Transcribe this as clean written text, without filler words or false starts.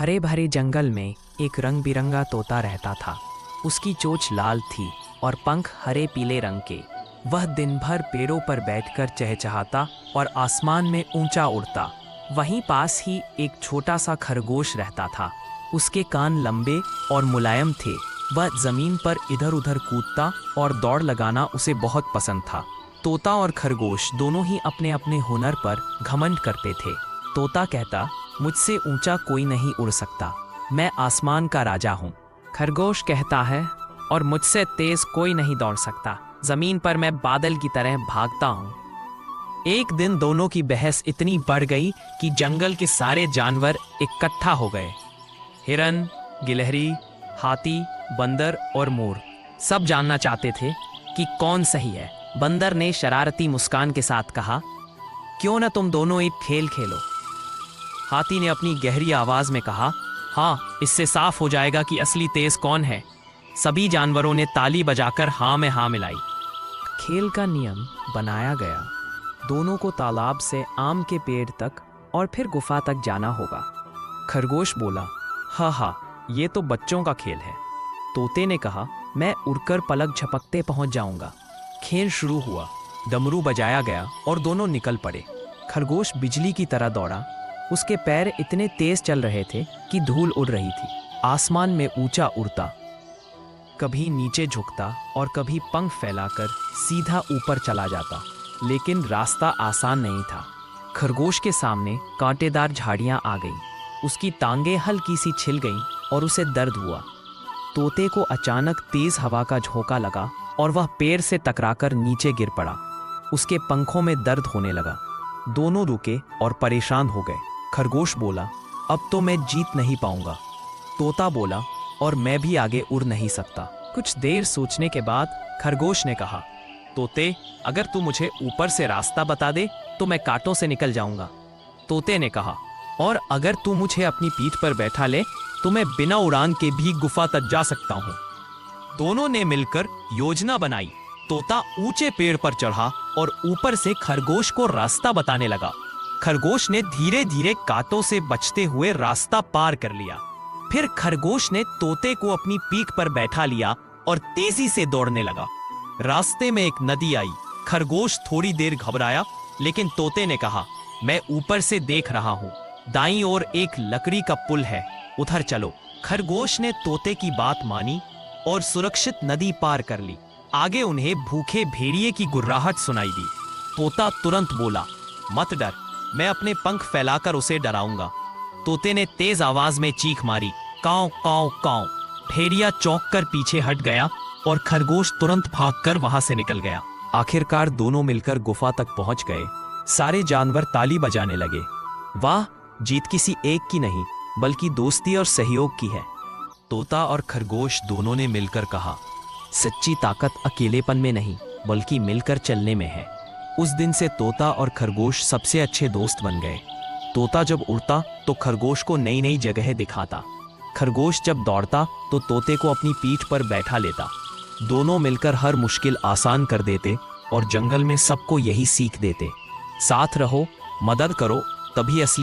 हरे भरे जंगल में एक रंग बिरंगा तोता रहता था। उसकी चोंच लाल थी और पंख हरे पीले रंग के। वह दिन भर पेड़ों पर बैठकर चहचहाता और आसमान में ऊंचा उड़ता। वहीं पास ही एक छोटा सा खरगोश रहता था। उसके कान लंबे और मुलायम थे। वह जमीन पर इधर उधर कूदता और दौड़ लगाना उसे बहुत पसंद था। तोता और खरगोश दोनों ही अपने अपने हुनर पर घमंड करते थे। तोता कहता, मुझसे ऊंचा कोई नहीं उड़ सकता, मैं आसमान का राजा हूँ। खरगोश कहता है, और मुझसे तेज कोई नहीं दौड़ सकता, जमीन पर मैं बादल की तरह भागता हूँ। एक दिन दोनों की बहस इतनी बढ़ गई कि जंगल के सारे जानवर इकट्ठा हो गए। हिरन, गिलहरी, हाथी, बंदर और मोर सब जानना चाहते थे कि कौन सही है। बंदर ने शरारती मुस्कान के साथ कहा, क्यों न तुम दोनों एक खेल खेलो। हाथी ने अपनी गहरी आवाज में कहा, हाँ, इससे साफ हो जाएगा कि असली तेज कौन है। सभी जानवरों ने ताली बजाकर हाँ में हाँ मिलाई। खेल का नियम बनाया गया। दोनों को तालाब से आम के पेड़ तक और फिर गुफा तक जाना होगा। खरगोश बोला, हाँ, ये तो बच्चों का खेल है। तोते ने कहा, मैं उड़कर पलक झपकते पहुंच जाऊंगा। खेल शुरू हुआ, डमरू बजाया गया और दोनों निकल पड़े। खरगोश बिजली की तरह दौड़ा। उसके पैर इतने तेज चल रहे थे कि धूल उड़ रही थी। आसमान में ऊंचा उड़ता, कभी नीचे झुकता और कभी पंख फैलाकर सीधा ऊपर चला जाता। लेकिन रास्ता आसान नहीं था। खरगोश के सामने कांटेदार झाड़ियां आ गईं। उसकी टांगें हल्की सी छिल गईं और उसे दर्द हुआ। तोते को अचानक तेज हवा का झोंका लगा और वह पेड़ से टकराकर नीचे गिर पड़ा। उसके पंखों में दर्द होने लगा। दोनों रुके और परेशान हो गए। खरगोश बोला, अब तो मैं जीत नहीं पाऊंगा। तोता बोला, और मैं भी आगे उड़ नहीं सकता। कुछ देर सोचने के बाद खरगोश ने कहा, तोते, अगर तू मुझे ऊपर से रास्ता बता दे तो मैं कांटों से निकल जाऊंगा। तोते ने कहा, और अगर तू मुझे अपनी पीठ पर बैठा ले तो मैं बिना उड़ान के भी गुफा तक जा सकता हूँ। दोनों ने मिलकर योजना बनाई। तोता ऊंचे पेड़ पर चढ़ा और ऊपर से खरगोश को रास्ता बताने लगा। खरगोश ने धीरे धीरे कांटों से बचते हुए रास्ता पार कर लिया। फिर खरगोश ने तोते को अपनी पीठ पर बैठा लिया और तेजी से दौड़ने लगा। रास्ते में एक नदी आई। खरगोश थोड़ी देर घबराया, लेकिन तोते ने कहा, मैं ऊपर से देख रहा हूँ, दाईं ओर एक लकड़ी का पुल है, उधर चलो। खरगोश ने तोते की बात मानी और सुरक्षित नदी पार कर ली। आगे उन्हें भूखे भेड़िए की गुर्राहट सुनाई दी। तोता तुरंत बोला, मत डर, मैं अपने पंख फैलाकर उसे डराऊंगा। तोते ने तेज आवाज में चीख मारी, काऊ काऊ काऊ। भेड़िया चौंक कर पीछे हट गया और खरगोश तुरंत भागकर वहां से निकल गया। आखिरकार दोनों मिलकर गुफा तक पहुंच गए। सारे जानवर ताली बजाने लगे। वाह, जीत किसी एक की नहीं बल्कि दोस्ती और सहयोग की है। तोता और खरगोश दोनों ने मिलकर कहा, सच्ची ताकत अकेलेपन में नहीं बल्कि मिलकर चलने में है। उस दिन से तोता और खरगोश सबसे अच्छे दोस्त बन गए। तोता जब उड़ता तो खरगोश को नई नई जगह दिखाता। खरगोश जब दौड़ता तो तोते को अपनी पीठ पर बैठा लेता। दोनों मिलकर हर मुश्किल आसान कर देते और जंगल में सबको यही सीख देते, साथ रहो, मदद करो, तभी असली